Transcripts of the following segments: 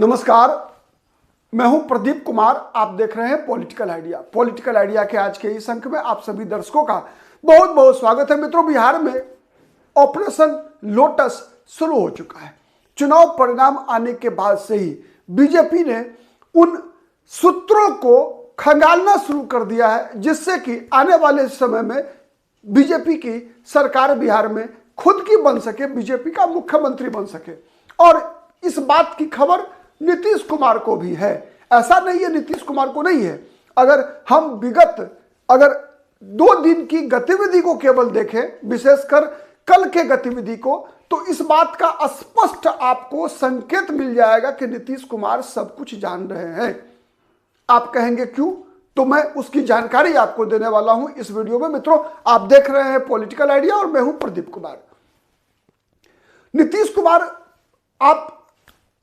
नमस्कार, मैं हूं प्रदीप कुमार। आप देख रहे हैं पॉलिटिकल आइडिया। पॉलिटिकल आइडिया के आज के इस अंक में आप सभी दर्शकों का बहुत बहुत स्वागत है। मित्रों, बिहार में ऑपरेशन लोटस शुरू हो चुका है। चुनाव परिणाम आने के बाद से ही बीजेपी ने उन सूत्रों को खंगालना शुरू कर दिया है जिससे कि आने वाले समय में बीजेपी की सरकार बिहार में खुद की बन सके, बीजेपी का मुख्यमंत्री बन सके। और इस बात की खबर नीतीश कुमार को भी है। ऐसा नहीं है नीतीश कुमार को नहीं है। अगर हम अगर 2 दिन की गतिविधि को केवल देखें, विशेषकर कल के गतिविधि को, तो इस बात का स्पष्ट आपको संकेत मिल जाएगा कि नीतीश कुमार सब कुछ जान रहे हैं। आप कहेंगे क्यों? तो मैं उसकी जानकारी आपको देने वाला हूं इस वीडियो में। मित्रों, आप देख रहे हैं पॉलिटिकल आइडिया और मैं हूं प्रदीप कुमार। नीतीश कुमार, आप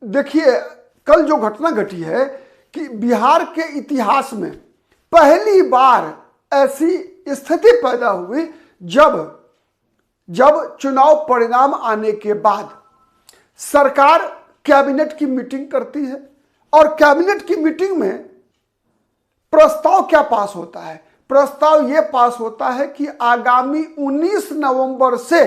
देखिए, कल जो घटना घटी है कि बिहार के इतिहास में पहली बार ऐसी स्थिति पैदा हुई जब चुनाव परिणाम आने के बाद सरकार कैबिनेट की मीटिंग करती है और कैबिनेट की मीटिंग में प्रस्ताव क्या पास होता है? प्रस्ताव यह पास होता है कि आगामी 19 नवंबर से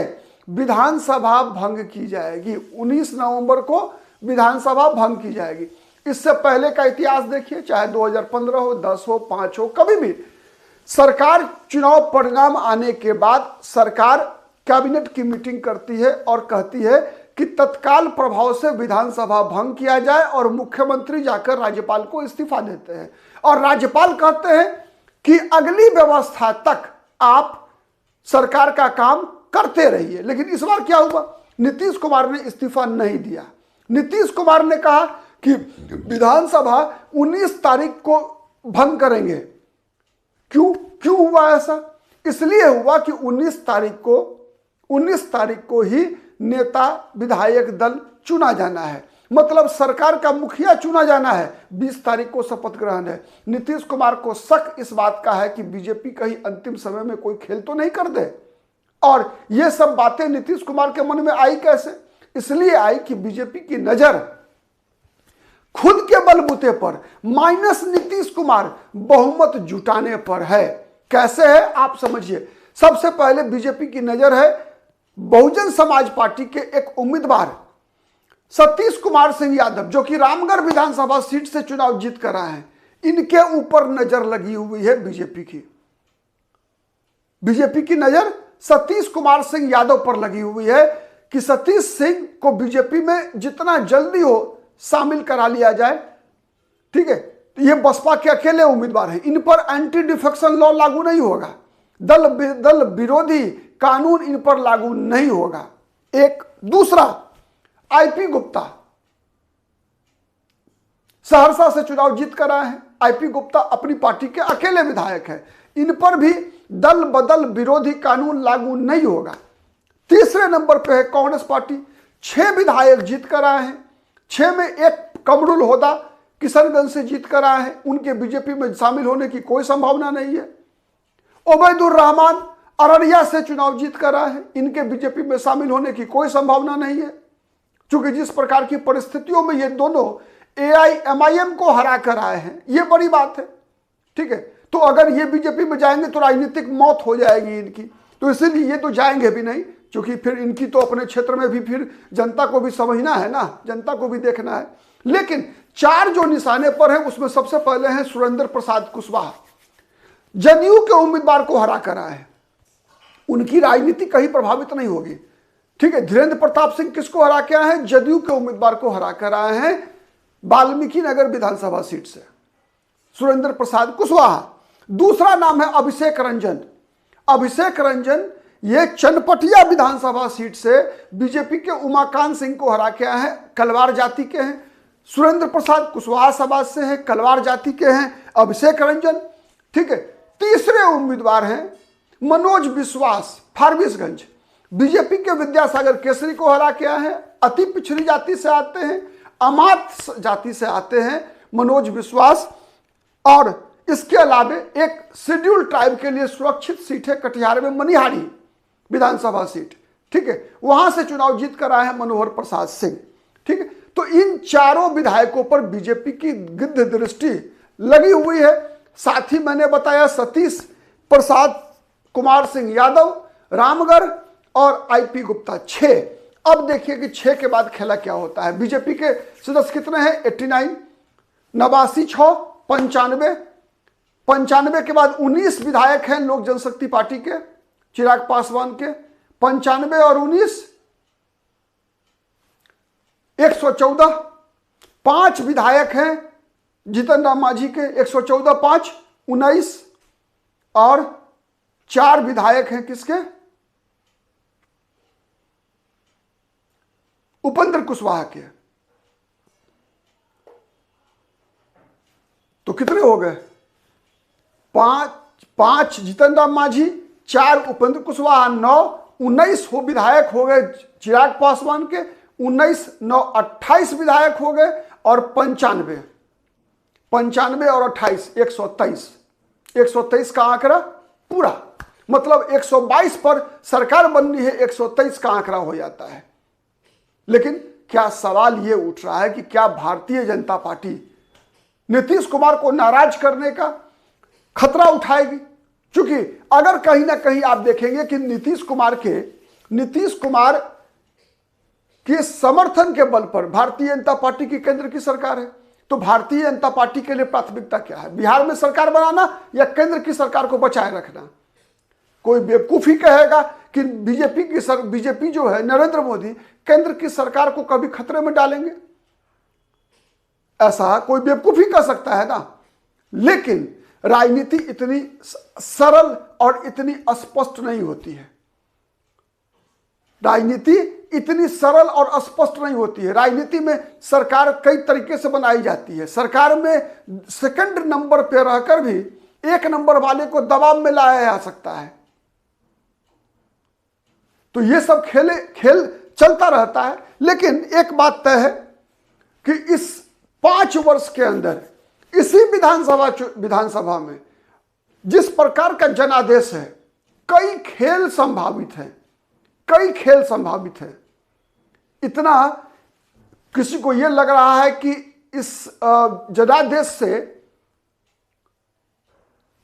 विधानसभा भंग की जाएगी। 19 नवंबर को विधानसभा भंग की जाएगी। इससे पहले का इतिहास देखिए, चाहे 2015 हो, 10 हो, 5 हो, कभी भी सरकार चुनाव परिणाम आने के बाद सरकार कैबिनेट की मीटिंग करती है और कहती है कि तत्काल प्रभाव से विधानसभा भंग किया जाए और मुख्यमंत्री जाकर राज्यपाल को इस्तीफा देते हैं। और राज्यपाल कहते हैं कि अगली व्यवस्था तक आप सरकार का काम करते रहिए। लेकिन इस बार क्या हुआ? नीतीश कुमार ने इस्तीफा नहीं दिया। नीतीश कुमार ने कहा कि विधानसभा 19 तारीख को भंग करेंगे। क्यों हुआ ऐसा? इसलिए हुआ कि 19 तारीख को ही नेता विधायक दल चुना जाना है, मतलब सरकार का मुखिया चुना जाना है। 20 तारीख को शपथ ग्रहण है। नीतीश कुमार को शक इस बात का है कि बीजेपी कहीं अंतिम समय में कोई खेल तो नहीं कर दे। और ये सब बातें नीतीश कुमार के मन में आई कैसे? इसलिए आई कि बीजेपी की नजर खुद के बलबूते पर माइनस नीतीश कुमार बहुमत जुटाने पर है। कैसे है आप समझिए। सबसे पहले बीजेपी की नजर है बहुजन समाज पार्टी के एक उम्मीदवार सतीश कुमार सिंह यादव, जो कि रामगढ़ विधानसभा सीट से चुनाव जीत कर आए हैं। इनके ऊपर नजर लगी हुई है बीजेपी की। बीजेपी की नजर सतीश कुमार सिंह यादव पर लगी हुई है कि सतीश सिंह को बीजेपी में जितना जल्दी हो शामिल करा लिया जाए। ठीक है, तो ये बसपा के अकेले उम्मीदवार हैं। इन पर एंटी डिफेक्शन लॉ लागू नहीं होगा, दल विरोधी कानून इन पर लागू नहीं होगा। एक दूसरा, आईपी गुप्ता सहरसा से चुनाव जीत कर आए हैं। आईपी गुप्ता अपनी पार्टी के अकेले विधायक हैं। इन पर भी दल बदल विरोधी कानून लागू नहीं होगा। तीसरे नंबर पे है कांग्रेस पार्टी। 6 विधायक जीत कर आए हैं। 6 में एक कमरुल होदा किशनगंज से जीत कर आए हैं। उनके बीजेपी में शामिल होने की कोई संभावना नहीं है। उबैदुर रहमान अररिया से चुनाव जीत कर आए हैं। इनके बीजेपी में शामिल होने की कोई संभावना नहीं है, क्योंकि जिस प्रकार की परिस्थितियों में ये दोनों AIMIM को हरा कर आए हैं, ये बड़ी बात है। ठीक है, तो अगर ये बीजेपी में जाएंगे तो राजनीतिक मौत हो जाएगी इनकी। तो इसीलिए ये तो जाएंगे भी नहीं, क्योंकि फिर इनकी तो अपने क्षेत्र में भी फिर जनता को भी समझना है ना, जनता को भी देखना है। लेकिन 4 जो निशाने पर है उसमें सबसे पहले हैं सुरेंद्र प्रसाद कुशवाहा। जदयू के उम्मीदवार को हरा कर आए हैं। उनकी राजनीति कहीं प्रभावित नहीं होगी। ठीक है, धीरेन्द्र प्रताप सिंह किसको हरा के आए हैं? जदयू के उम्मीदवार को हरा कर आए हैं वाल्मीकि नगर विधानसभा सीट से, सुरेंद्र प्रसाद कुशवाहा। दूसरा नाम है अभिषेक रंजन। अभिषेक रंजन ये चनपटिया विधानसभा सीट से बीजेपी के उमाकांत सिंह को हरा के आए हैं। कलवार जाति के हैं। सुरेंद्र प्रसाद कुशवाहा समाज से हैं, कलवार जाति के हैं अभिषेक रंजन। ठीक है, तीसरे उम्मीदवार हैं मनोज विश्वास, फारबिसगंज। बीजेपी के विद्यासागर केसरी को हरा के आए हैं। अति पिछड़ी जाति से आते हैं, अमात जाति से आते हैं मनोज विश्वास। और इसके अलावे एक शेड्यूल ट्राइब के लिए सुरक्षित सीट है कटिहार में, मनिहारी विधानसभा सीट। ठीक है, वहां से चुनाव जीत कर आए हैं मनोहर प्रसाद सिंह। ठीक है, तो इन चारों विधायकों पर बीजेपी की गिद्ध दृष्टि लगी हुई है। साथ ही मैंने बताया सतीश प्रसाद, कुमार सिंह यादव, रामगढ़ और आईपी गुप्ता 6। अब देखिए कि 6 के बाद खेला क्या होता है। बीजेपी के सदस्य कितने हैं? 89, 89 6 95, 95 के बाद 19 विधायक हैं लोक जनशक्ति पार्टी के, चिराग पासवान के। 95 और 19 114। 5 विधायक हैं जीतन राम मांझी के, 114 5 19, और 4 विधायक हैं किसके? उपेंद्र कुशवाहा के। तो कितने हो गए? 5 जीतन राम मांझी, 4 उपेंद्र कुशवाहा, 9 19 हो विधायक हो गए चिराग पासवान के, 19 9 28 विधायक हो गए, और 95 और 28 123। 123 का आंकड़ा पूरा, मतलब 122 पर सरकार बननी है, 123 का आंकड़ा हो जाता है। लेकिन क्या सवाल यह उठ रहा है कि क्या भारतीय जनता पार्टी नीतीश कुमार को नाराज करने का खतरा उठाएगी? क्योंकि अगर कहीं ना कहीं आप देखेंगे कि नीतीश कुमार के समर्थन के बल पर भारतीय जनता पार्टी की केंद्र की सरकार है, तो भारतीय जनता पार्टी के लिए प्राथमिकता क्या है? बिहार में सरकार बनाना या केंद्र की सरकार को बचाए रखना? कोई बेवकूफी कहेगा कि बीजेपी जो है, नरेंद्र मोदी केंद्र की सरकार को कभी खतरे में डालेंगे, ऐसा कोई बेवकूफी कर सकता है ना। लेकिन राजनीति इतनी सरल और इतनी स्पष्ट नहीं होती है। राजनीति इतनी सरल और स्पष्ट नहीं होती है। राजनीति में सरकार कई तरीके से बनाई जाती है। सरकार में सेकंड नंबर पर रहकर भी 1 नंबर वाले को दबाव में लाया जा सकता है। तो ये सब खेल चलता रहता है। लेकिन एक बात तय है कि इस 5 वर्ष के अंदर इसी विधानसभा में जिस प्रकार का जनादेश है, कई खेल संभावित है। इतना किसी को यह लग रहा है कि इस जनादेश से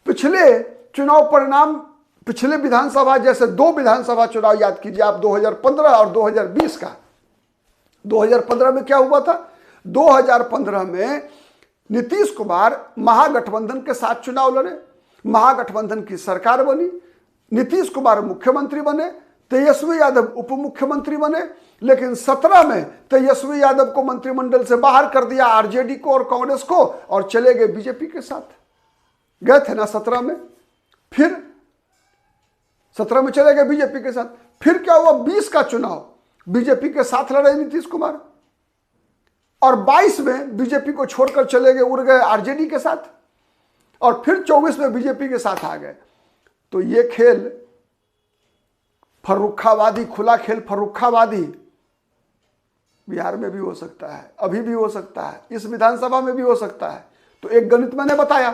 पिछले चुनाव परिणाम, पिछले विधानसभा जैसे 2 विधानसभा चुनाव याद कीजिए आप, 2015 और 2020 का। 2015 में क्या हुआ था? 2015 में नीतीश कुमार महागठबंधन के साथ चुनाव लड़े, महागठबंधन की सरकार बनी, नीतीश कुमार मुख्यमंत्री बने, तेजस्वी यादव उप मुख्यमंत्री बने। लेकिन 17 में तेजस्वी यादव को मंत्रिमंडल से बाहर कर दिया, आरजेडी को और कांग्रेस को, और चले गए बीजेपी के साथ। गए थे ना 17 में, फिर 17 में चले गए बीजेपी के साथ। फिर क्या हुआ? 20 का चुनाव बीजेपी के साथ लड़े नीतीश कुमार, और 22 में बीजेपी को छोड़कर चले गए, उड़ गए आरजेडी के साथ, और फिर 24 में बीजेपी के साथ आ गए। तो ये खेल फर्रुखाबादी, खुला खेल फर्रुखाबादी बिहार में भी हो सकता है, अभी भी हो सकता है, इस विधानसभा में भी हो सकता है। तो एक गणित मैंने बताया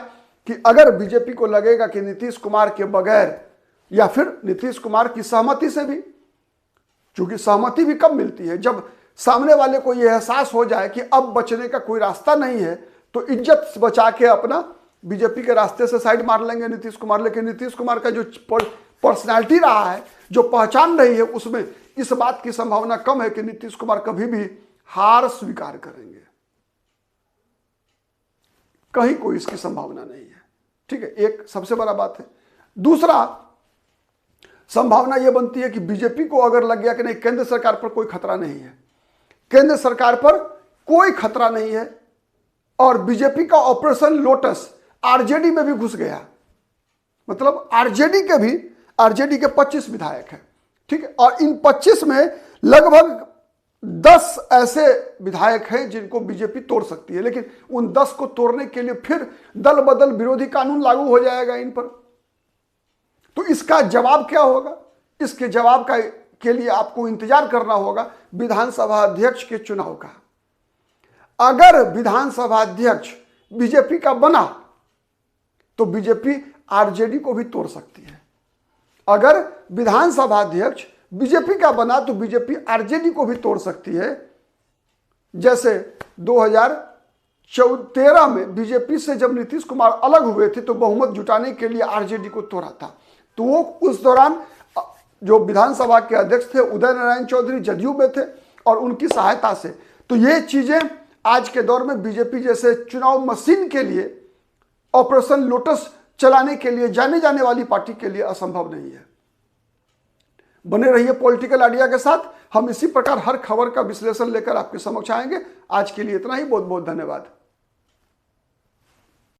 कि अगर बीजेपी को लगेगा कि नीतीश कुमार के बगैर या फिर नीतीश कुमार की सहमति से भी, क्योंकि सहमति भी कब मिलती है? जब सामने वाले को यह एहसास हो जाए कि अब बचने का कोई रास्ता नहीं है, तो इज्जत बचा के अपना बीजेपी के रास्ते से साइड मार लेंगे नीतीश कुमार। लेकिन नीतीश कुमार का जो पर्सनालिटी रहा है, जो पहचान रही है, उसमें इस बात की संभावना कम है कि नीतीश कुमार कभी भी हार स्वीकार करेंगे। कहीं कोई इसकी संभावना नहीं है। ठीक है, एक सबसे बड़ा बात है। दूसरा संभावना यह बनती है कि बीजेपी को अगर लग गया कि नहीं, केंद्र सरकार पर कोई खतरा नहीं है, केंद्र सरकार पर कोई खतरा नहीं है, और बीजेपी का ऑपरेशन लोटस आरजेडी में भी घुस गया, मतलब आरजेडी के 25 विधायक हैं। ठीक है, और इन 25 में लगभग 10 ऐसे विधायक हैं जिनको बीजेपी तोड़ सकती है। लेकिन उन 10 को तोड़ने के लिए फिर दल बदल विरोधी कानून लागू हो जाएगा इन पर। तो इसका जवाब क्या होगा? इसके जवाब के लिए आपको इंतजार करना होगा विधानसभा अध्यक्ष के चुनाव का। अगर विधानसभा अध्यक्ष बीजेपी का बना तो बीजेपी आरजेडी को भी तोड़ सकती है। अगर विधानसभा अध्यक्ष बीजेपी का बना तो बीजेपी आरजेडी को भी तोड़ सकती है। जैसे 2013 में बीजेपी से जब नीतीश कुमार अलग हुए थे तो बहुमत जुटाने के लिए आरजेडी को तोड़ा था, तो वो उस दौरान जो विधानसभा के अध्यक्ष थे उदय नारायण चौधरी जदयू में थे और उनकी सहायता से, तो ये चीजें आज के दौर में बीजेपी जैसे चुनाव मशीन के लिए, ऑपरेशन लोटस चलाने के लिए जाने जाने वाली पार्टी के लिए असंभव नहीं है। बने रहिए पॉलिटिकल आइडिया के साथ, हम इसी प्रकार हर खबर का विश्लेषण लेकर आपके समक्ष आएंगे। आज के लिए इतना ही, बहुत बहुत धन्यवाद।